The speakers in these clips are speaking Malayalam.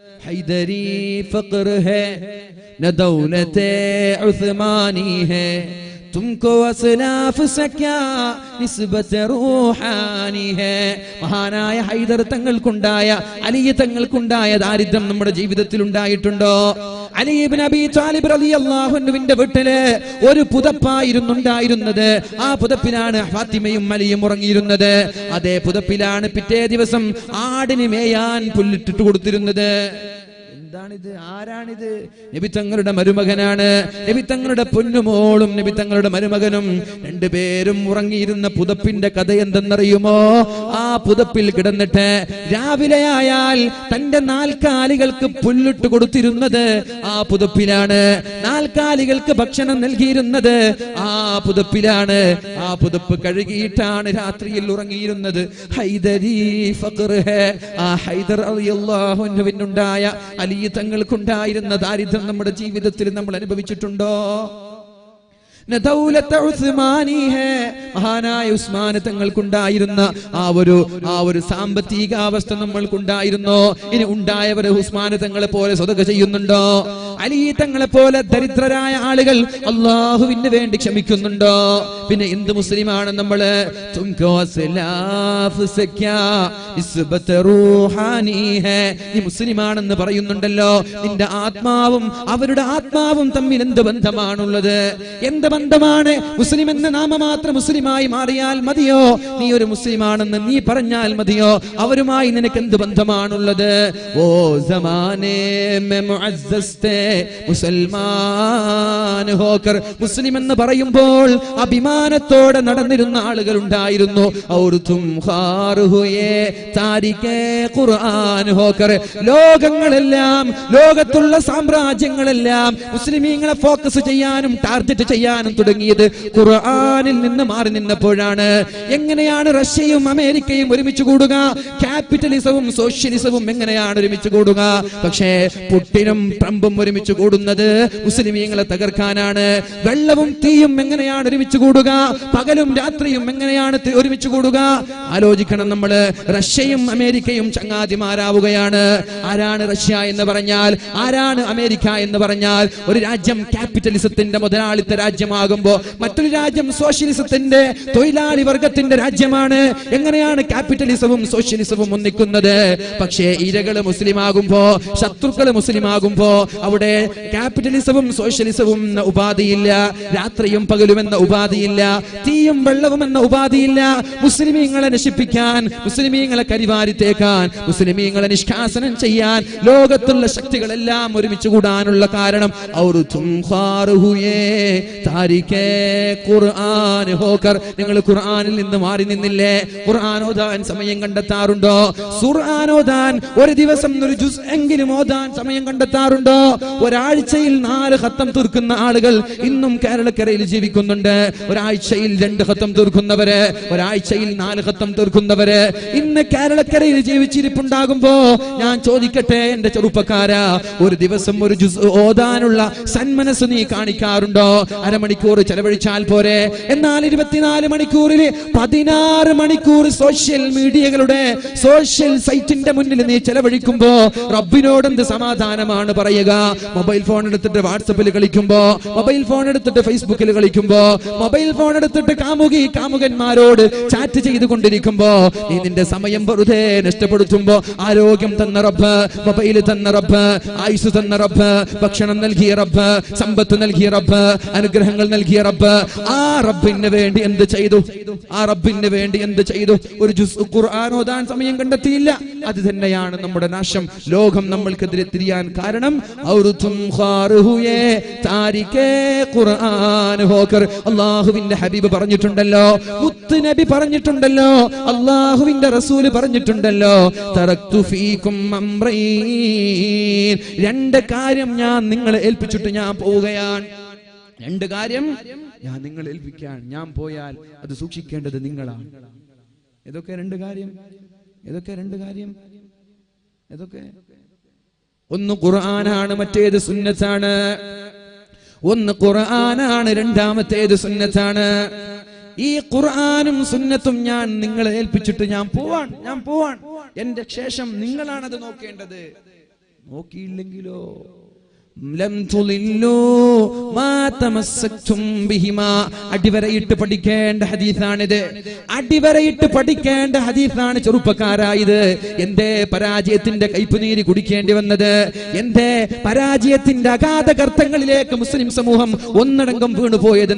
हैदरी फक्र है न दौलत उस्मानी है तुमको असलाफ से क्या निस्बत रूहानी है. മഹാനായ ഹൈദർ തങ്ങൾക്കുണ്ടായ അലി തങ്ങൾക്കുണ്ടായ ദാരിദ്ര്യം നമ്മുടെ ജീവിതത്തിൽ ഉണ്ടായിട്ടുണ്ടോ? അലി ഇബ്നു അബീ ത്വാലിബ് റളിയല്ലാഹു അൻഹുവിന്റെ വീട്ടില് ഒരു പുതപ്പായിരുന്നുണ്ടായിരുന്നത്. ആ പുതപ്പിലാണ് ഫാത്തിമയും അലിയും ഉറങ്ങിയിരുന്നത്. അതേ പുതപ്പിലാണ് പിറ്റേ ദിവസം ആടിന് മേയാൻ പുല്ലിട്ടിട്ട് കൊടുത്തിരുന്നത്. എന്താണിത്? ആരാണിത്? നബി തങ്ങളുടെ മരുമകനാണ്. നബി തങ്ങളുടെ പൊന്നുമോളും നബി തങ്ങളുടെ മരുമകനും രണ്ടുപേരും ഉറങ്ങിയിരുന്ന പുതപ്പിന്റെ കഥ എന്തെന്നറിയുമോ? ആ പുതപ്പിൽ കിടന്നിട്ട് രാവിലെ ആയാൽ തന്റെ നാൽക്കാലികൾക്ക് പുല്ലിട്ട് കൊടുത്തിരുന്നത് ആ പുതപ്പിലാണ്. നാൽക്കാലികൾക്ക് ഭക്ഷണം നൽകിയിരുന്നത് ആ പുതപ്പിലാണ്. ആ പുതപ്പ് കഴുകിയിട്ടാണ് രാത്രിയിൽ ഉറങ്ങിയിരുന്നത്. ഹൈദരി ഫഖർ ഹേ. ആ ഹൈദർ റളിയല്ലാഹു അൻഹുവിനുണ്ടായ അലി തങ്ങൾക്കുണ്ടായിരുന്ന ദാരിദ്ര്യം നമ്മുടെ ജീവിതത്തിൽ നമ്മൾ അനുഭവിച്ചിട്ടുണ്ടോ? മഹാനായ ഉസ്മാൻ തങ്ങൾക്കുണ്ടായിരുന്ന ആ ഒരു സാമ്പത്തികാവസ്ഥ നമ്മൾക്കുണ്ടായിരുന്നോ? ഇനി ഉണ്ടായവര് ഉസ്മാൻ തങ്ങളെ പോലെ സ്വതക ചെയ്യുന്നുണ്ടോ? അലി തങ്ങളെ പോലെ ദരിദ്രരായ ആളുകൾ അള്ളാഹുവിന് വേണ്ടി ക്ഷമിക്കുന്നുണ്ടോ? പിന്നെ എന്ത് മുസ്ലിമാണ് നമ്മള്? നീ മുസ്ലിമാണെന്ന് പറയുന്നുണ്ടല്ലോ. നിന്റെ ആത്മാവും അവരുടെ ആത്മാവും തമ്മിൽ എന്ത് ബന്ധമാണുള്ളത്? എന്ത് ബന്ധമാണ്? മുസ്ലിം എന്ന നാമമാത്രം മുസ്ലിമായി മാറിയാൽ മതിയോ? നീ ഒരു മുസ്ലിമാണെന്ന് നീ പറഞ്ഞാൽ മതിയോ? അവരുമായി നിനക്ക് എന്ത് ബന്ധമാണുള്ളത്? ഓ സമാനേ മേ മുഅസ്സസ്തേ മുസൽമാൻ ഹോക്കർ. മുസ്ലിം എന്ന് പറയുമ്പോൾ അഭിമാനത്തോടെ നടന്നിരുന്ന ആളുകൾ ഉണ്ടായിരുന്നു. ഔർ തും ഖാർ ഹുയേ താരികേ ഖുർആൻ ഹോക്കർ. ലോകങ്ങളെല്ലാം, ലോകത്തുള്ള സാമ്രാജ്യങ്ങളെല്ലാം മുസ്ലിമീങ്ങളെ ഫോക്കസ് ചെയ്യാനും ടാർഗറ്റ് ചെയ്യാനും തുടങ്ങിയത് ഖുർആനിൽ നിന്ന് മാറി നിന്നപ്പോഴാണ്. എങ്ങനെയാണ് റഷ്യയും അമേരിക്കയും ഒരുമിച്ച് കൂടുക? ക്യാപിറ്റലിസവും സോഷ്യലിസവും എങ്ങനെയാണ് ഒരുമിച്ച് കൂടുക? പക്ഷേ പുട്ടിനും ട്രംപും ഒരുമിച്ച് കൂടുന്നത് മുസ്ലിമീങ്ങളെ തകർക്കാനാണ്. വെള്ളവും തീയും എങ്ങനെയാണ് ഒരുമിച്ച് കൂടുക? പകലും രാത്രിയും എങ്ങനെയാണ് ഒരുമിച്ച് കൂടുക? ആലോചിക്കണം നമ്മള്. റഷ്യയും അമേരിക്കയും ചങ്ങാതിമാരാവുകയാണ്. ആരാണ് റഷ്യ എന്ന് പറഞ്ഞാൽ? ആരാണ് അമേരിക്ക എന്ന് പറഞ്ഞാൽ? ഒരു രാജ്യം ക്യാപിറ്റലിസത്തിന്റെ മുതലാളിത്ത രാജ്യമാകുമ്പോ മറ്റൊരു രാജ്യം സോഷ്യലിസത്തിന്റെ തൊഴിലാളി വർഗത്തിന്റെ രാജ്യമാണ്. എങ്ങനെയാണ് ക്യാപിറ്റലിസവും സോഷ്യലിസവും ഒന്നിക്കുന്നത്? പക്ഷേ ഇരകള് മുസ്ലിമാകുമ്പോ, ശത്രുക്കള് മുസ്ലിമാകുമ്പോ അവിടെ ക്യാപിറ്റലിസവും സോഷ്യലിസവും എന്ന ഉപാധിയില്ല, രാത്രിയും പകലും എന്ന ഉപാധിയില്ല, തീയും വെള്ളവും എന്ന ഉപാധിയില്ല. മുസ്ലിമീങ്ങളെ നശിപ്പിക്കാൻ, മുസ്ലിമീങ്ങളെ കരിവാരിത്തേക്കാൻ, മുസ്ലിമീങ്ങളെ നിഷ്കാസനം ചെയ്യാൻ ലോകത്തുള്ള ശക്തികളെല്ലാം ഒരുമിച്ച് കൂടാനുള്ള കാരണം നിങ്ങൾ ഖുർആനിൽ നിന്ന് മാറി നിന്നില്ലേ? ഖുർആൻ ഓതാൻ സമയം കണ്ടെത്താറുണ്ടോ? ഖുർആൻ ഓതാൻ ഒരു ദിവസം ഒരു ജുസ് എങ്കിലും ഓതാൻ സമയം കണ്ടെത്താറുണ്ടോ? ഒരാഴ്ചയിൽ 4 ഖത്തം തീർക്കുന്ന ആളുകൾ ഇന്നും കേരളക്കരയിൽ ജീവിക്കുന്നുണ്ട്. ഒരാഴ്ചയിൽ 2 ഖത്തം തീർക്കുന്നവര്, ഒരാഴ്ചയിൽ 4 ഖത്തം തീർക്കുന്നവര് ഇന്ന് കേരളക്കരയിൽ ജീവിച്ചിരിപ്പുണ്ടാകുമ്പോ ഞാൻ ചോദിക്കട്ടെ എന്റെ ചെറുപ്പക്കാരാ, ഒരു ദിവസം ഒരു ജുസ് ഓതാനുള്ള സന്മനസ് നീ കാണിക്കാറുണ്ടോ? അരമണിക്കൂർ ചെലവഴിച്ചാൽ പോരെ? എന്നാൽ 24 മണിക്കൂറിൽ 16 മണിക്കൂർ സോഷ്യൽ മീഡിയകളുടെ സോഷ്യൽ സൈറ്റിന്റെ മുന്നിൽ നീ ചെലവഴിക്കുമ്പോ റബ്ബിനോട് എന്ത് സമാധാനമാണ് പറയുക? മൊബൈൽ ഫോൺ എടുത്തിട്ട് വാട്സപ്പിൽ കളിക്കുമ്പോ, മൊബൈൽ ഫോൺ എടുത്തിട്ട് ഫേസ്ബുക്കിൽ കളിക്കുമ്പോ, മൊബൈൽ ഫോൺ എടുത്തിട്ട് കാമുകന്മാരോട് ചാറ്റ് ചെയ്തുകൊണ്ടിരിക്കുമ്പോ നീ നിന്റെ സമയം വെറുതെ നഷ്ടപ്പെടുത്തുമ്പോ ആരോഗ്യം തന്ന റബ്ബ്, മൊബൈൽ തന്ന റബ്ബ്, ആയുസ് തന്ന റബ്ബ്, ഭക്ഷണം നൽകിയ റബ്ബ്, സമ്പത്ത് നൽകിയ റബ്ബ്, അനുഗ്രഹങ്ങൾ നൽകിയ റബ്ബ്, ആ റബ്ബിന് വേണ്ടി എന്ത് ചെയ്തു? ആ റബ്ബിന് വേണ്ടി എന്ത് ചെയ്തു? ഒരു ജുസ് ഖുർആൻ ഓതാൻ സമയം കണ്ടെത്തിയില്ല. അത് തന്നെയാണ് നമ്മുടെ നാശം. ലോകം നമ്മൾക്കെതിരെ തിരിയാൻ കാരണം അള്ളാഹുവിന്റെ ഹബീബ് പറഞ്ഞിട്ടുണ്ടല്ലോ, മുത്ത് നബി പറഞ്ഞിട്ടുണ്ടല്ലോ, അള്ളാഹുവിന്റെ റസൂല് പറഞ്ഞിട്ടുണ്ടല്ലോ, തറക്തു ഫീകും അംറൈൻ. 2 കാര്യം ഞാൻ നിങ്ങളെ ഏൽപ്പിച്ചിട്ട് ഞാൻ പോവുകയാണ്. 2 കാര്യം ഞാൻ നിങ്ങളെ ഏൽപ്പിക്കാൻ ഞാൻ പോയാൽ അത് സൂക്ഷിക്കേണ്ടത് നിങ്ങളാണ്. ഏതൊക്കെ 2 കാര്യം? ഏതൊക്കെ 2 കാര്യം? ഏതൊക്കെ? ഒന്ന് ഖുർആനാണ്, മറ്റേത് സുന്നത്താണ്. ഒന്ന് ഖുർആനാണ്, രണ്ടാമത്തേത് സുന്നത്താണ്. ഈ ഖുർആനും സുന്നത്തും ഞാൻ നിങ്ങളെ ഏൽപ്പിച്ചിട്ട് ഞാൻ പോവാൻ. എന്റെ ശേഷം നിങ്ങളാണ് അത് നോക്കേണ്ടത്. നോക്കിയില്ലെങ്കിലോ ലം തുളില്ലൂ മാ തമസ്സക്തും ബിഹിമാ. അടിവരയിട്ട് പഠിക്കേണ്ട ഹദീസാണിത്. അടിവരയിട്ട് പഠിക്കേണ്ട ഹദീസാണ് ചെറുപ്പക്കാരായത്. എന്തേ പരാജയത്തിന്റെ കൈപ്പുനീര് കുടിക്കേണ്ടി വന്നത്? എന്തേ പരാജയത്തിന്റെ അഗാധ ഗർത്തങ്ങളിലേക്ക് മുസ്ലിം സമൂഹം ഒന്നടങ്കം വീണുപോയത്?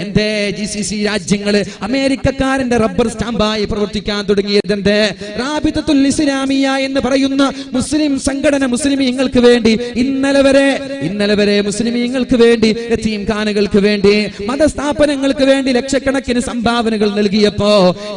എന്തേ GCC രാജ്യങ്ങള് അമേരിക്കക്കാരന്റെ റബ്ബർ സ്റ്റാമ്പായി പ്രവർത്തിക്കാൻ തുടങ്ങിയത്? എന്തേ റാബിതത്തുൽ ഇസ്ലാമിയ എന്ന് പറയുന്ന മുസ്ലിം സംഘടന മുസ്ലിമീങ്ങൾക്ക് വേണ്ടി ഇന്നലെ വരെ മുസ്ലിമീങ്ങൾക്ക് വേണ്ടി, യതീംഖാനകൾക്ക് വേണ്ടി, മതസ്ഥാപനങ്ങൾക്ക് വേണ്ടി ലക്ഷക്കണക്കിന് സംഭാവനകൾ നൽകിയപ്പോ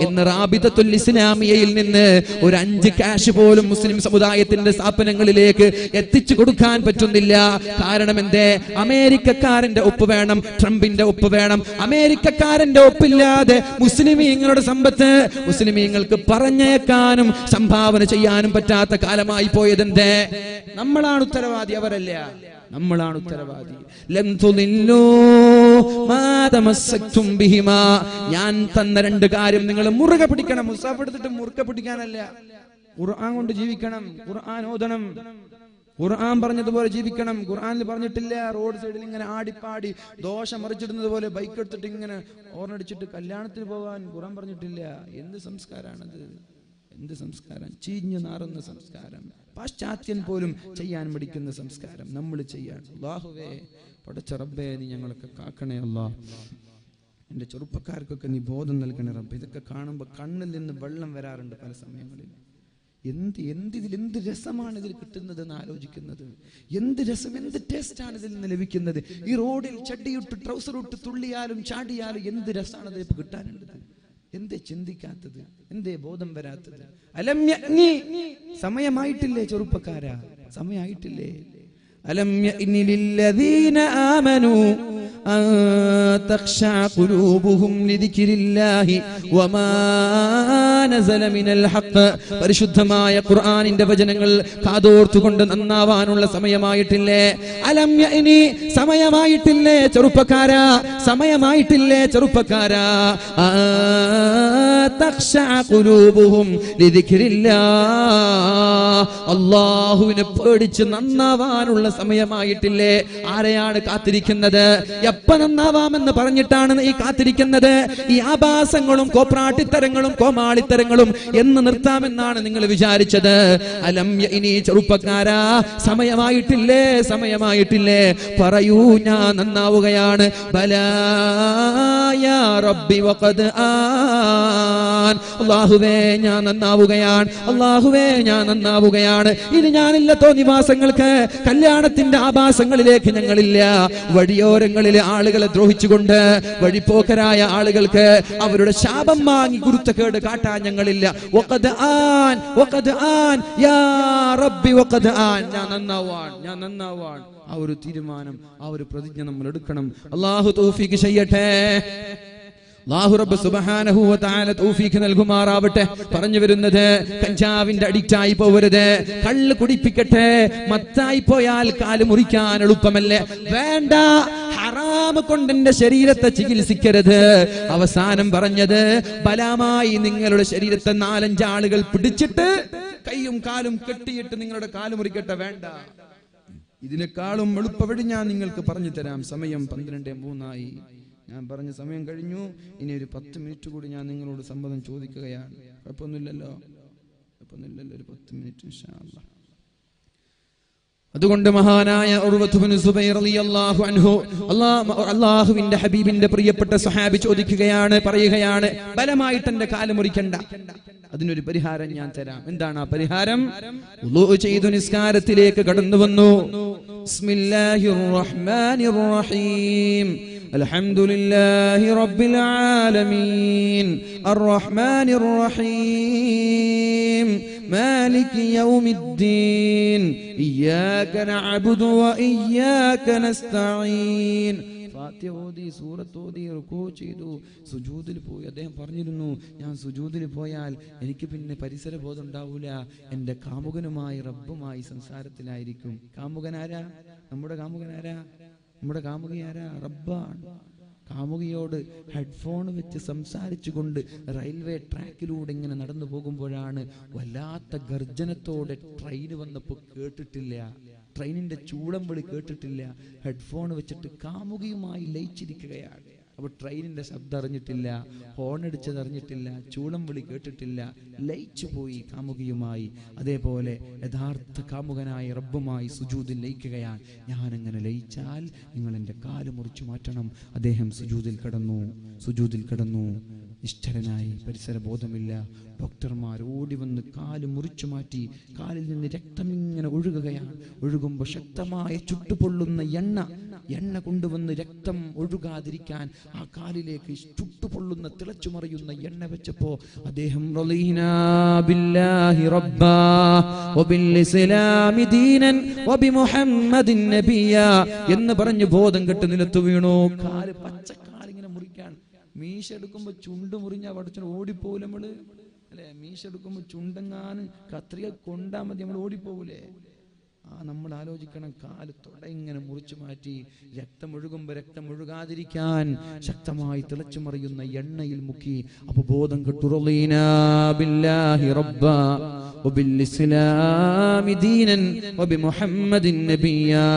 ഇന്ന് റാബിതത്തുൽ ഇസ്ലാമിയയിൽ നിന്ന് ഒരു 5 കാശ് പോലും മുസ്ലിം സമുദായത്തിന്റെ സ്ഥാപനങ്ങളിലേക്ക് എത്തിച്ചു കൊടുക്കാൻ പറ്റുന്നില്ല. കാരണം എന്തേ? അമേരിക്കക്കാരന്റെ ഒപ്പ് വേണം, ട്രംപിന്റെ ഒപ്പ് വേണം. അമേരിക്കക്കാരന്റെ ഒപ്പില്ലാതെ മുസ്ലിമീങ്ങളുടെ സമ്പത്ത് മുസ്ലിമീങ്ങൾക്ക് പറഞ്ഞേക്കാനും സംഭാവന ചെയ്യാനും പറ്റാത്ത കാലമായി പോയതെന്തേ? നമ്മളാണ് ഉത്തരവാദി, അവരല്ല. നമ്മളാണ് ഉത്തരവാദി. ലം തുളില്ലൂ മാ തമസ്സക്തും ബിഹിമാ. ഞാൻ തന്ന 2 കാര്യം നിങ്ങൾ മുറുകെ പിടിക്കണം. മുസാഫ് എടുത്തിട്ട് മുറുകെ പിടിക്കാനല്ല. ഖുർആൻ കൊണ്ട് ജീവിക്കണം, ഖുർആൻ ഓതണം, ഖുർആൻ പറഞ്ഞതുപോലെ ജീവിക്കണം. ഖുർആനിൽ പറഞ്ഞിട്ടില്ല റോഡ് സൈഡിൽ ഇങ്ങനെ ആടിപ്പാടി ദോശ മറിച്ചിടുന്നത് പോലെ ബൈക്ക് എടുത്തിട്ട് ഇങ്ങനെ ഓർണടിച്ചിട്ട് കല്യാണത്തിന് പോകാൻ ഖുർആൻ പറഞ്ഞിട്ടില്ല. എന്ത് സംസ്കാരാണത്? എന്ത് സംസ്കാരം? ചീഞ്ഞു നാറുന്ന സംസ്കാരം. പാശ്ചാത്യൻ പോലും ചെയ്യാൻ മടിക്കുന്ന സംസ്കാരം നമ്മൾ ചെയ്യാൻ. അല്ലാഹുവേ, പടച്ച റബ്ബേ, നീ ഞങ്ങളൊക്കെ കാക്കണേ അല്ലാ. എൻ്റെ ചെറുപ്പക്കാർക്കൊക്കെ നീ ബോധം നൽകണേ റബ്ബേ. ഇതൊക്കെ കാണുമ്പോൾ കണ്ണിൽ നിന്ന് വെള്ളം വരാറുണ്ട് പല സമയങ്ങളിൽ. എന്ത് രസമാണ് ഇതിൽ കിട്ടുന്നതെന്ന് ആലോചിക്കുന്നത്. എന്ത് രസം, എന്ത് ടേസ്റ്റാണ് ഇതിൽ നിന്ന് ലഭിക്കുന്നത്. ഈ റോഡിൽ ചട്ടിയിട്ട് ട്രൗസർ ഇട്ട് തുള്ളിയാലും ചാടിയാലും എന്ത് രസമാണ് ഇതിൽ കിട്ടാനുള്ളത്. എന്തേ ചിന്തിക്കാത്തത്? എന്തേ ബോധം വരാത്തത്? അലം യഅ്നി, സമയമായിട്ടില്ലേ ചെറുപ്പക്കാരാ? സമയമായിട്ടില്ലേ? അലം യഅ്നി ലില്ലദീന ആമനൂ അൻ തഖ്ശഅ ഖുലൂബുഹും ലിദിക്രില്ലാഹി വമാ നസല മിനൽ ഹഖ്. പരിശുദ്ധമായ ഖുർആനിന്റെ വചനങ്ങൾ കാതോർത്തുകൊണ്ട് നന്നാവാനുള്ള സമയമായിട്ടില്ലേ? അലം യഅ്നി, സമയമായിട്ടില്ലേ ചെറുപ്പക്കാരാ? സമയമായിട്ടില്ലേ ചെറുപ്പക്കാരാ? തഖ്ശഅ ഖുലൂബുഹും ലിദിക്രില്ലാഹ്. അല്ലാഹുവിനെ പേടിച്ച് നന്നാവാനുള്ള സമയമായിട്ടില്ലേ? ആരെയാണ് കാത്തിരിക്കുന്നത്? എപ്പ നന്നാവാമെന്ന് പറഞ്ഞിട്ടാണ് ഈ കാത്തിരിക്കുന്നത്? ഈ ആഭാസങ്ങളും കോപ്രാട്ടിത്തരങ്ങളും കോമാളിത്തരങ്ങളും എന്ന് നിർത്താമെന്നാണ് നിങ്ങൾ വിചാരിച്ചത്? അലം യഅ്നി, ചെറുപ്പക്കാരാ, സമയമായിട്ടില്ലേ? സമയമായിട്ടില്ലേ? പറയൂ, ഞാൻ നന്നാവുകയാണ്. ബലാ യാ റബ്ബി വഖദ് ആൻ. അല്ലാഹുവേ, ഞാൻ നന്നാവുകയാണ്. അല്ലാഹുവേ, ഞാൻ നന്നാവുകയാണ്. ഇനി ഞാനില്ല തോന്നിവാസങ്ങൾക്ക്, കല്യാണത്തിന്റെ ആഭാസങ്ങളിലേക്ക് ഞങ്ങളില്ല. വഴിയോരങ്ങളിലെ ആളുകളെ ദ്രോഹിച്ചുകൊണ്ട് വഴിപ്പോക്കരായ ആളുകൾക്ക് അവരുടെ ശാപം വാങ്ങി കുരുത്തക്കേട് കാട്ടാൻ ഞങ്ങളില്ല. വഖദ് ആൻ, വഖദ് ആൻ, യാ റബ്ബി വഖദ് ആൻ. ഞാൻ നന്നാവാൻ ആ ഒരു തീരുമാനം, ആ ഒരു പ്രതിജ്ഞ നമ്മൾ എടുക്കണം. അല്ലാഹു തൗഫീഖ് ചെയ്യട്ടെ. അല്ലാഹു റബ്ബ് സുബ്ഹാനഹു വ തആല തൗഫീഖ് നൽകുമാറാവട്ടെ. പറഞ്ഞു വരുന്നത്, കഞ്ചാവിന്റെ അഡിക്റ്റായി പോവരുത്. കള്ള് കുടിപ്പിക്കട്ടെ. മത്തായി പോയാൽ കാല് മുറിക്കാൻ എളുപ്പമല്ലേ? വേണ്ട, ഹറാം കൊണ്ട് എന്റെ ശരീരത്തെ ചികിത്സിക്കരുത്. അവസാനം പറഞ്ഞത്, ബലാമായി നിങ്ങളുടെ ശരീരത്തെ 4-5 ആളുകൾ പിടിച്ചിട്ട് കൈയും കാലും കെട്ടിയിട്ട് നിങ്ങളുടെ കാല് മുറിക്കട്ടെ. വേണ്ട, ഇതിനേക്കാളും എളുപ്പവഴി ഞാൻ നിങ്ങൾക്ക് പറഞ്ഞു തരാം. സമയം 12:03. ഞാൻ പറഞ്ഞ സമയം കഴിഞ്ഞു. ഇനി ഒരു 10 മിനിറ്റ് കൂടി ഞാൻ നിങ്ങളോട് സമ്മതം ചോദിക്കുകയാണ്. കുഴപ്പമൊന്നുമില്ലല്ലോ? ഒരു 10 മിനിറ്റ് ഇൻഷാ അല്ലാഹ്. അതുകൊണ്ട് മഹാനായ ഉർവത്ത് ഇബ്നു സുബൈർ റളിയല്ലാഹു അൻഹു, അല്ലാഹുവിന്റെ ഹബീബിന്റെ പ്രിയപ്പെട്ട സ്വഹാബി ചോദിക്കുകയാണ്, പറയുകയാണ്, ബലമായിട്ട് എന്റെ കാല് മുറിക്കണ്ട, അതിനൊരു പരിഹാരം ഞാൻ തരാം. എന്താണ് ആ പരിഹാരം? വുളൂ ചെയ്തു നിസ്കാരത്തിലേക്ക് കടന്നു വന്നു. ബിസ്മില്ലാഹിർ റഹ്മാനിർ റഹീം. അൽഹംദുലില്ലാഹി റബ്ബിൽ ആലമീൻ അർറഹ്മാനിർ റഹീം മാലികി യൗമിദ്ദീൻ ഇയ്യാക നഅ്ബുദു വ ഇയ്യാക നസ്തഈൻ. ഫാത്തിഹ ഓതി, സൂറത്ത് ഓതി, റുകൂ ചെയ്തു, സുജൂദിൽ പോയി. അദ്ദേഹം പറഞ്ഞിരുന്നു, ഞാൻ സുജൂദിൽ പോയാൽ എനിക്ക് പിന്നെ പരിസര ബോധം ഉണ്ടാവൂല. എൻ്റെ കാമുകനുമായി റബ്ബുമായി സംസാരത്തിലായിരിക്കും. കാമുകനാരാ? നമ്മുടെ കാമുകനാരാ? നമ്മുടെ കാമുകയാരാ? റബ്ബാണ്. കാമുകിയോട് ഹെഡ്ഫോൺ വെച്ച് സംസാരിച്ചുകൊണ്ട് റെയിൽവേ ട്രാക്കിലൂടെ ഇങ്ങനെ നടന്നു പോകുമ്പോഴാണ് വല്ലാത്ത ഗർജനത്തോടെ ട്രെയിൻ വന്നപ്പോൾ കേട്ടിട്ടില്ല, ട്രെയിനിന്റെ ചൂളം വിളി കേട്ടിട്ടില്ല, ഹെഡ്ഫോൺ വെച്ചിട്ട് കാമുകിയുമായി ലയിച്ചിരിക്കുകയാണ്. അപ്പോൾ ട്രെയിനിന്റെ ശബ്ദം അറിഞ്ഞിട്ടില്ല, ഹോൺ അടിച്ചത് അറിഞ്ഞിട്ടില്ല, ചൂളം വിളി കേട്ടിട്ടില്ല, ലയിച്ചു പോയി കാമുകിയുമായി. അതേപോലെ യഥാർത്ഥ കാമുകനായ റബ്ബുമായി സുജൂദിൽ ലയിക്കുകയാണ്. ഞാനെങ്ങനെ ലയിച്ചാൽ നിങ്ങൾ എൻ്റെ കാല് മുറിച്ചു മാറ്റണം. അദ്ദേഹം സുജൂദിൽ കിടന്നു നിശ്ചലനായി, പരിസരബോധമില്ല. ഡോക്ടർമാർ ഓടി വന്ന് കാല് മുറിച്ചു മാറ്റി. കാലിൽ നിന്ന് രക്തം ഇങ്ങനെ ഒഴുകുകയാണ്. ഒഴുകുമ്പോൾ ശക്തമായ ചുട്ടുപൊള്ളുന്ന എണ്ണ കൊണ്ടുവന്ന് രക്തം ഒഴുകാതിരിക്കാൻ ആ കാലിലേക്ക് ചുട്ടുപൊള്ളുന്ന തിളച്ചുമറിയുന്ന എണ്ണ വെച്ചപ്പോ അദ്ദേഹം റളീനാ ബില്ലാഹി റബ്ബാ വബിൽ ഇസ്ലാമി ദീനൻ വബിമുഹമ്മദിൻ നബിയ്യ എന്ന് പറഞ്ഞു ബോധം കെട്ട് നിലത്തു വീണു. കാല് പച്ചക്കാലിങ്ങനെ മുറിക്കാൻ. മീശ എടുക്കുമ്പോ ചുണ്ട് മുറിഞ്ഞാ പഠിച്ചു ഓടിപ്പോകൂല നമ്മള് അല്ലെ? മീശ എടുക്കുമ്പോ ചുണ്ടെങ്ങാനും കത്രിക കൊണ്ടാ മതി, നമ്മൾ ഓടിപ്പോകൂലേ? നമ്മൾ ആലോചിക്കണം, കാല് തൊട ഇങ്ങനെ മുറിച്ചു മാറ്റി രക്തം ഒഴുകുമ്പോ രക്തം ഒഴുകാതിരിക്കാൻ ശക്തമായി തിളച്ചു മറിയുന്ന എണ്ണയിൽ മുക്കി. അപ്പൊ ബോധം കെട്ടു. റളീനാ ബില്ലാഹി റബ്ബാ വബിൽ ഇസ്ലാമി ദീനൻ വബിമുഹമ്മദിൻ നബിയ്യാ.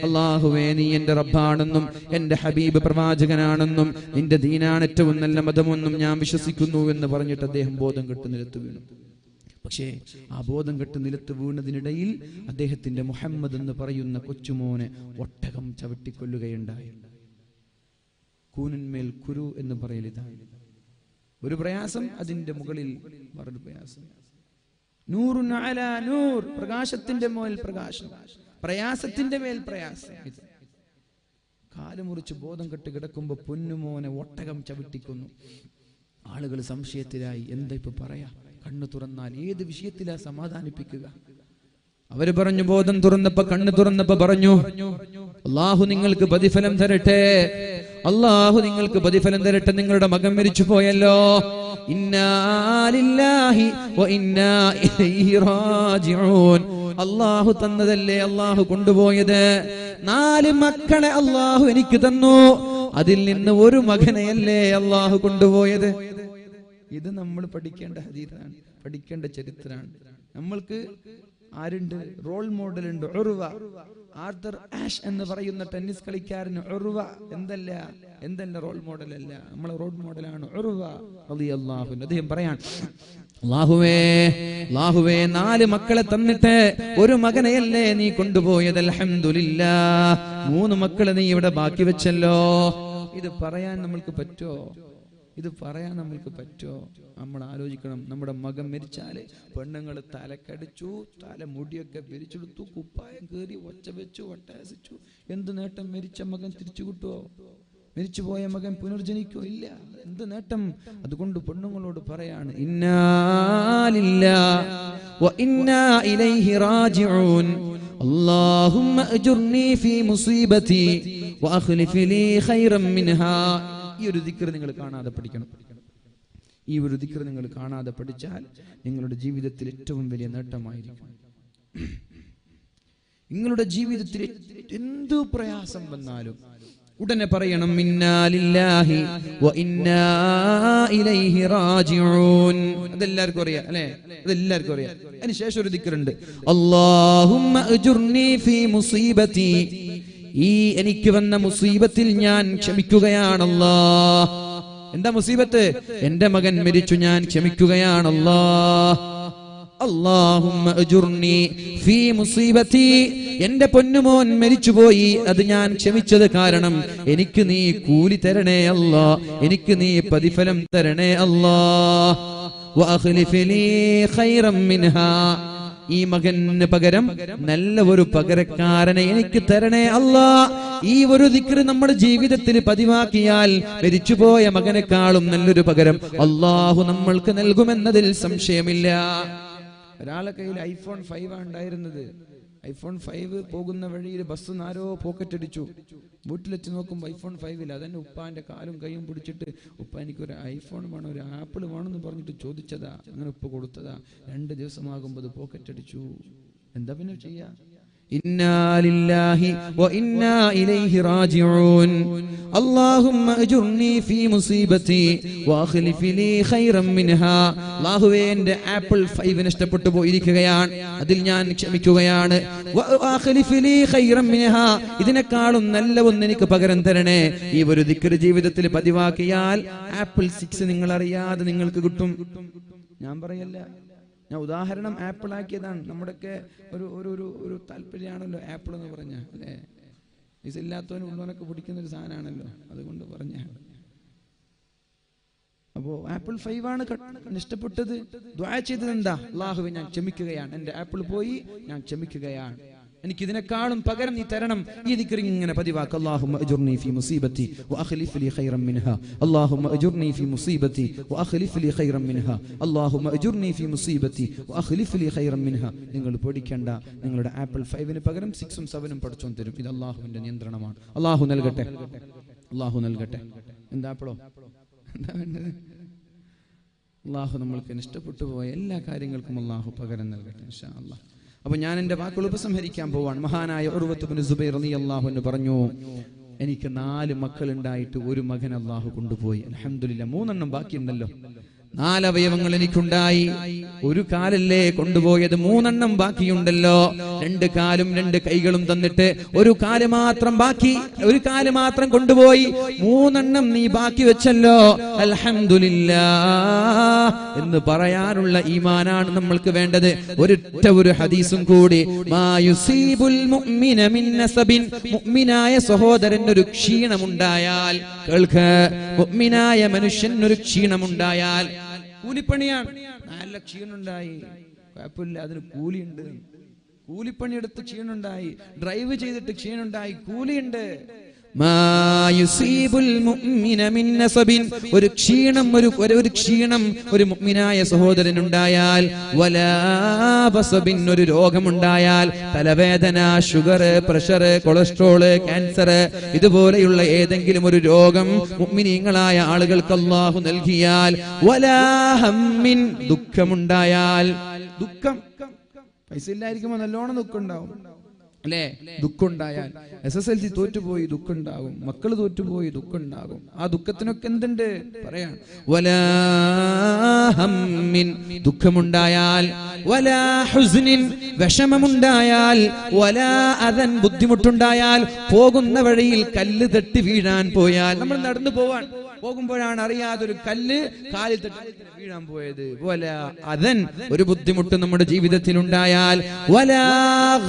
അല്ലാഹുവേ നീ എന്റെ റബ്ബാണെന്നും എന്റെ ഹബീബ് പ്രവാചകനാണെന്നും നിന്റെ ദീനാണ് ഏറ്റവും നല്ല മതമെന്നും ഞാൻ വിശ്വസിക്കുന്നു എന്ന് പറഞ്ഞിട്ട് അദ്ദേഹം ബോധം കെട്ട് നിലത്ത് വീണു. പക്ഷേ ആ ബോധം കെട്ട് നിലത്ത് വീണതിനിടയിൽ അദ്ദേഹത്തിന്റെ മുഹമ്മദ് എന്ന് പറയുന്ന കൊച്ചുമോനെ ഒട്ടകം ചവിട്ടിക്കൊല്ലുകയുണ്ടായി. കൂനിന്മേൽ കുരു എന്ന് പറയലിതാണ്. ഒരു പ്രയാസം, അതിന്റെ മുകളിൽ മറൊരു പ്രയാസം. നൂറുൻ അലാ നൂർ, പ്രകാശത്തിന്റെ മേൽ പ്രകാശം, പ്രയാസത്തിന്റെ മേൽ പ്രയാസം. കാല് മുറിച്ച് ബോധം കെട്ട് കിടക്കുമ്പോ പൊന്നുമോനെ ഒട്ടകം ചവിട്ടിക്കുന്നു. ആളുകൾ സംശയത്തിലായി. എന്താ ഇപ്പൊ പറയാ? കണ്ണു തുറന്നാൽ ഏത് വിഷയത്തിലാ സമാധാനിപ്പിക്കുക? അവര് പറഞ്ഞു, ബോധം തുറന്നപ്പോ കണ്ണു തുറന്നപ്പോ പറഞ്ഞു, അല്ലാഹു നിങ്ങൾക്ക് പ്രതിഫലം തരട്ടെ, അല്ലാഹു നിങ്ങൾക്ക് പ്രതിഫലം തരട്ടെ. നിങ്ങളുടെ മകൻ മരിച്ചു പോയല്ലോ. ഇന്നാ ലില്ലാഹി വ ഇന്നാ ഇലൈഹി റാജിഊൻ. അല്ലാഹു തന്നതല്ലേ അല്ലാഹു കൊണ്ടുപോയത്. 4 മക്കളെ അല്ലാഹു എനിക്ക് തന്നു. അതിൽ നിന്ന് ഒരു മകനെയല്ലേ അല്ലാഹു കൊണ്ടുപോയത്. ഇത് നമ്മൾ പഠിക്കേണ്ട ഹദീസാണ്, പഠിക്കേണ്ട ചരിത്രമാണ്. നമ്മൾക്ക് ആരുണ്ട്? റോൾ മോഡൽ ഉണ്ട്. ഉർവ, ആർതർ ആഷ് എന്ന് പറയുന്ന ടെന്നീസ് കളിക്കാരന് ഉർവ എന്തല്ല റോൾ മോഡൽ അല്ല. നമ്മളെ റോൾ മോഡലാണ് ഉർവ റളിയല്ലാഹു അൻഹു. അദ്ദേഹം പറയാൻ, അല്ലാഹുവേ 4 മക്കളെ തന്നിട്ട് ഒരു മകനെയല്ലേ നീ കൊണ്ടുപോയത്. അൽഹംദുലില്ലാഹ് 3 മക്കളെ നീ ഇവിടെ ബാക്കി വെച്ചല്ലോ. ഇത് പറയാൻ നമ്മൾക്ക് പറ്റുമോ? നമ്മൾ ആലോചിക്കണം. നമ്മുടെ മകൻ മരിച്ചാല് പെണ്ണുങ്ങൾ തലക്കടിച്ചു, തലമുടിയൊക്കെ പിരിച്ചെടുത്തു, കുപ്പായം കയറി, ഒച്ച വെച്ചു, ഒട്ടഹസിച്ചു. എന്ത് നേട്ടം? മരിച്ച മകൻ തിരിച്ചു കിട്ടുമോ? മരിച്ചുപോയ മകൻ പുനർജനിക്കോ? ഇല്ല. എന്ത് നേട്ടം? അതുകൊണ്ട് പെണ്ണുങ്ങളോട് പറയാണ്, ഇന്നാ ലില്ലാഹി വ ഇന്നാ ഇലൈഹി റാജിഊൻ. അല്ലാഹുമ്മ അജ്ർനി ഫീ മുസീബതി വ അഖ്ലിഫ് ലീ ഖൈറൻ മിൻഹാ. ഈ ഒരു ദിക്ർ നിങ്ങൾ കാണാതെ പഠിക്കണം. ഈ ഒരു ദിക്ർ നിങ്ങൾ കാണാതെ പഠിച്ചാൽ നിങ്ങളുടെ ജീവിതത്തിൽ ഏറ്റവും വലിയ നേട്ടമായിരിക്കും. നിങ്ങളുടെ ജീവിതത്തിൽ എന്തു പ്രയാസം വന്നാലും ഉടനെ പറയണം, ഇന്നാ ലില്ലാഹി വ ഇന്നാ ഇലൈഹി റാജിഊൻ. അതെല്ലാവർക്കും അറിയാം അല്ലേ? അതെല്ലാവർക്കും അറിയാം. അതിനുശേഷം ഒരു ദിക്റുണ്ട്, അല്ലാഹുമ്മ അജ്ർനി ഫീ മുസീബതി. ഈ എനിക്ക് വന്ന മുസീബത്തിൽ ഞാൻ ക്ഷമിക്കുകയാണല്ലാ. എന്താ മുസീബത്ത്? എന്റെ മകൻ മരിച്ചു, ഞാൻ ക്ഷമിക്കുകയാണല്ലാ. അല്ലാഹുമ്മ അജ്ർനി ഫീ മുസീബതി. എന്റെ പൊന്നുമോൻ മരിച്ചുപോയി, അത് ഞാൻ ക്ഷമിച്ചത് കാരണം എനിക്ക് നീ കൂലി തരണേ അല്ലാ, എനിക്ക് നീ പ്രതിഫലം തരണേ അല്ലാ. വ അഖ്ലിഫ് ലീ ഖൈറൻ മിൻഹാ. ഈ മകന് പകരം നല്ല ഒരു പകരക്കാരനെ എനിക്ക് തരണേ അല്ലാ. ഈ ഒരു ദിക്ർ നമ്മുടെ ജീവിതത്തിൽ പതിവാക്കിയാൽ മരിച്ചുപോയ മകനെക്കാളും നല്ലൊരു പകരം അല്ലാഹു നമ്മൾക്ക് നൽകുമെന്നതിൽ സംശയമില്ല. ഒരാളെ കയ്യിൽ ഐഫോൺ 5 ഉണ്ടായിരുന്നത്. ഐഫോൺ 5 പോകുന്ന വഴിയിൽ ബസ് ആരോ പോക്കറ്റ് അടിച്ചു. വീട്ടിലെത്തി നോക്കുമ്പോൾ ഐഫോൺ 5 ഇല്ല. അതന്നെ ഉപ്പാന്റെ കാലും കൈയും പിടിച്ചിട്ട്, ഉപ്പ എനിക്കൊരു ഐഫോൺ വേണം, ഒരു ആപ്പിൾ വേണമെന്ന് പറഞ്ഞിട്ട് ചോദിച്ചതാ. അങ്ങനെ ഉപ്പ കൊടുത്തതാ. 2 ദിവസമാകുമ്പോൾ അത് പോക്കറ്റ് അടിച്ചു. എന്താ പിന്നെ ചെയ്യാ? ഇന്നാ ലില്ലാഹി വ ഇന്നാ ഇലൈഹി റാജിഊൻ. അല്ലാഹുമ്മ അജ്ർനി ഫീ മുസീബതി വഅഖ്ലിഫ് ലീ ഖൈറൻ മിൻഹാ. അല്ലാഹുവേ, എൻ്റെ ആപ്പിൾ 5 നഷ്ടപ്പെട്ടു പോയിരിക്കുകയാണ്, അതിൽ ഞാൻ ക്ഷമിക്കുകയാണ്. വഅഖ്ലിഫ് ലീ ഖൈറൻ മിൻഹാ, ഇതിനേക്കാളും നല്ല ഒന്ന് എനിക്ക് പകരം തരണേ. ഈ ഒരു ദിക്ർ ജീവിതത്തിൽ പതിവാക്കിയാൽ ആപ്പിൾ 6 നിങ്ങൾ അറിയാതെ നിങ്ങൾക്ക് കിട്ടും. ഞാൻ പറയല്ല, ഞാൻ ഉദാഹരണം ആപ്പിൾ ആക്കിയതാണ്. നമ്മുടെയൊക്കെ ഒരു താല്പര്യമാണല്ലോ ആപ്പിൾ എന്ന് പറഞ്ഞ, അല്ലേ? ഇല്ലാത്തവനും ഉള്ളവനൊക്കെ പിടിക്കുന്ന ഒരു സാധനമാണല്ലോ, അതുകൊണ്ട് പറഞ്ഞ. അപ്പോ ആപ്പിൾ 5 ആണ് നഷ്ടപ്പെട്ടത്. ദുആ ചെയ്തത് എന്താ? അല്ലാഹുവേ, ഞാൻ ക്ഷമിക്കുകയാണ്, എന്റെ ആപ്പിൾ പോയി, ഞാൻ ക്ഷമിക്കുകയാണ്, എനിക്ക് ഇതിനേക്കാളും പകരം നീ തരണം. ഈ ദിക്ർ ഇങ്ങനെ പതിവാക്കുക. അല്ലാഹുമ്മ അജ്ർനി ഫീ മുസീബതി വഅഖ്ലിഫ് ലീ ഖൈറൻ മിൻഹാ. അല്ലാഹുമ്മ അജ്ർനി ഫീ മുസീബതി വഅഖ്ലിഫ് ലീ ഖൈറൻ മിൻഹാ. അല്ലാഹുമ്മ അജ്ർനി ഫീ മുസീബതി വഅഖ്ലിഫ് ലീ ഖൈറൻ മിൻഹാ. നിങ്ങൾ പേടിക്കേണ്ട, നിങ്ങളുടെ ആപ്പിൾ 5 പകരം 6ഉം 7ഉം പഠിച്ചോൻ തരും. ഇത് അല്ലാഹുവിന്റെ നിയന്ത്രണമാണ്. അല്ലാഹു നൽകട്ടെ, അല്ലാഹു നൽകട്ടെ. എന്താ ആപ്പിളോ? എന്താ വേണ്ടത്? അല്ലാഹു നമ്മൾക്ക് ഇഷ്ടപ്പെട്ടു പോയ എല്ലാ കാര്യങ്ങൾക്കും അല്ലാഹു പകരം നൽകട്ടെ ഇൻഷാ അല്ലാഹ്. അപ്പൊ ഞാൻ എന്റെ വാക്കുകൾ ഉപസംഹരിക്കാൻ പോവാണ്. മഹാനായ ഉർവത്ത് ഇബ്നു സുബൈർ റളിയല്ലാഹു അൻഹു പറഞ്ഞു, എനിക്ക് 4 മക്കൾ ഉണ്ടായിട്ട് ഒരു മകൻ അല്ലാഹു കൊണ്ടുപോയി. അൽഹംദുലില്ലാഹ്, 3 എണ്ണം ബാക്കിയുണ്ടല്ലോ. 4 അവയവങ്ങൾ എനിക്കുണ്ടായി, ഒരു കാലല്ലേ കൊണ്ടുപോയത്, 3 എണ്ണം ബാക്കിയുണ്ടല്ലോ. 2 കാലും 2 കൈകളും തന്നിട്ട് ഒരു കാല് മാത്രം ബാക്കി, ഒരു കാല് മാത്രം കൊണ്ടുപോയി. 3 എണ്ണം നീ ബാക്കി വെച്ചല്ലോ, അൽഹംദുലില്ലാഹ് എന്ന് പറയാനുള്ള ഈമാനാണ് നമ്മൾക്ക് വേണ്ടത്. ഒരു ഹദീസും കൂടി, മാ യുസീബുൽ മുഅ്മിന മിൻ നസബിൻ, മുഅ്മിനായ സഹോദരൻ ഒരു ക്ഷീണമുണ്ടായാൽ, കേൾക്ക്, മുഅ്മിനായ മനുഷ്യൻ ഒരു ക്ഷീണമുണ്ടായാൽ, കൂലിപ്പണിയാണ്, നല്ല ക്ഷീണുണ്ടായി, കുഴപ്പമില്ല, അതിന് കൂലിയുണ്ട്. കൂലിപ്പണിയെടുത്ത് ക്ഷീണുണ്ടായി, ഡ്രൈവ് ചെയ്തിട്ട് ക്ഷീണുണ്ടായി, കൂലിയുണ്ട്. ഒരു ക്ഷീണം, ഒരു ക്ഷീണം ഒരു മുഅ്മിനായ സഹോദരനുണ്ടായാൽ, ഒരു രോഗമുണ്ടായാൽ, തലവേദന, ഷുഗർ, പ്രഷർ, കൊളസ്ട്രോള്, ക്യാൻസർ, ഇതുപോലെയുള്ള ഏതെങ്കിലും ഒരു രോഗം മുഅ്മിനീങ്ങളായ ആളുകൾക്ക് അല്ലാഹു നൽകിയാൽ, ദുഃഖമുണ്ടായാൽ, ദുഃഖം, പൈസ ഇല്ലായിരിക്കുമ്പോ നല്ലോണം ദുഃഖം ഉണ്ടാവും, അല്ലേ? ദുഃഖം ഉണ്ടായാൽ, SSLC തോറ്റുപോയി, ദുഃഖം ഉണ്ടാകും, മക്കള് തോറ്റുപോയി, ദുഃഖം ഉണ്ടാകും. ആ ദുഃഖത്തിനൊക്കെ എന്തുണ്ട് പറയാൻ? വലാ ഹമ്മിൻ, ദുഃഖമുണ്ടായാൽ, വലാ ഹുസ്നിൻ, വിഷമമുണ്ടായാൽ, വലാ അദൻ, ബുദ്ധിമുട്ടുണ്ടായാൽ, പോകുന്ന വഴിയിൽ കല്ല് തട്ടി വീഴാൻ പോയാൽ, നമ്മൾ നടന്നു പോകുമ്പോഴാണ് അറിയാതൊരു കല്ല് കാലിൽ തട്ടി വീഴാൻ പോയത്. വലാ അദൻ, ഒരു ബുദ്ധിമുട്ട് നമ്മുടെ ജീവിതത്തിൽ ഉണ്ടായാൽ, വലാ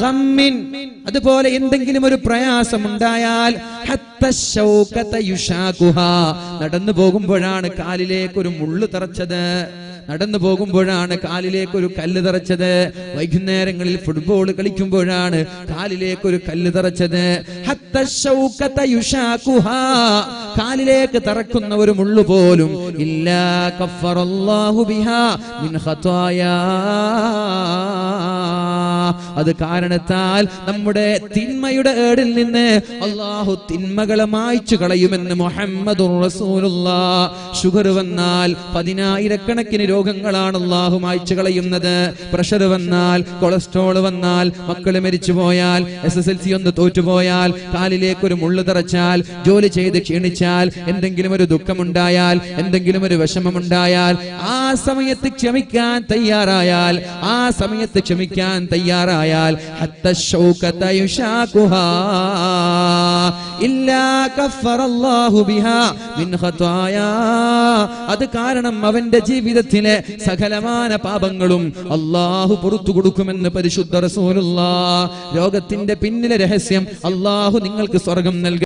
ഗമ്മിൻ, അതുപോലെ എന്തെങ്കിലും ഒരു പ്രയാസമുണ്ടായാൽ, നടന്നു പോകുമ്പോഴാണ് കാലിലേക്ക് ഒരു മുള്ളു തറച്ചത്, നടന്നു പോകുമ്പോഴാണ് കാലിലേക്ക് ഒരു കല്ല് തറച്ചത്, വൈകുന്നേരങ്ങളിൽ ഫുട്ബോൾ കളിക്കുമ്പോഴാണ് കാലിലേക്ക് ഒരു കല്ല് തറച്ചത്, കാലിലേക്ക് തറക്കുന്ന ഒരു മുള്ളു പോലും ഇല്ലാ കഫറല്ലാഹു ബിഹാ മിൻ ഖതായാ, അത് കാരണത്താൽ നമ്മുടെ തിന്മയുടെ ഏടിൽ നിന്ന് അല്ലാഹു തിന്മകളെ മായ്ച്ചു കളയുമെന്ന് മുഹമ്മദുർ റസൂലുള്ളാഹ്. ഷുഗർ വന്നാൽ 10,000 രോഗങ്ങളാണ് അല്ലാഹു മായ്ച്ചു കളയുന്നത്. പ്രഷർ വന്നാൽ, കൊളസ്ട്രോൾ വന്നാൽ, മക്കള് മരിച്ചു പോയാൽ, SSLC ഒന്ന് തോറ്റുപോയാൽ, കാലിലേക്ക് ഒരു മുള്ളു തറച്ചാൽ, ജോലി ചെയ്ത് ക്ഷീണിച്ചാൽ, എന്തെങ്കിലും ഒരു ദുഃഖമുണ്ടായാൽ, എന്തെങ്കിലും ഒരു വിഷമമുണ്ടായാൽ, ആ സമയത്ത് ക്ഷമിക്കാൻ തയ്യാറായാൽ, ആ സമയത്ത് ക്ഷമിക്കാൻ തയ്യാറായാൽ, അത് കാരണം അവന്റെ ജീവിതത്തിലെ സകലമാന പാപങ്ങളും അല്ലാഹു പുറത്തു കൊടുക്കുമെന്ന് പരിശുദ്ധ റസൂലുള്ളാഹ്. രോഗത്തിന്റെ പിന്നിലെ രഹസ്യം, അല്ലാഹു നിങ്ങൾക്ക് സ്വർഗം നൽകും.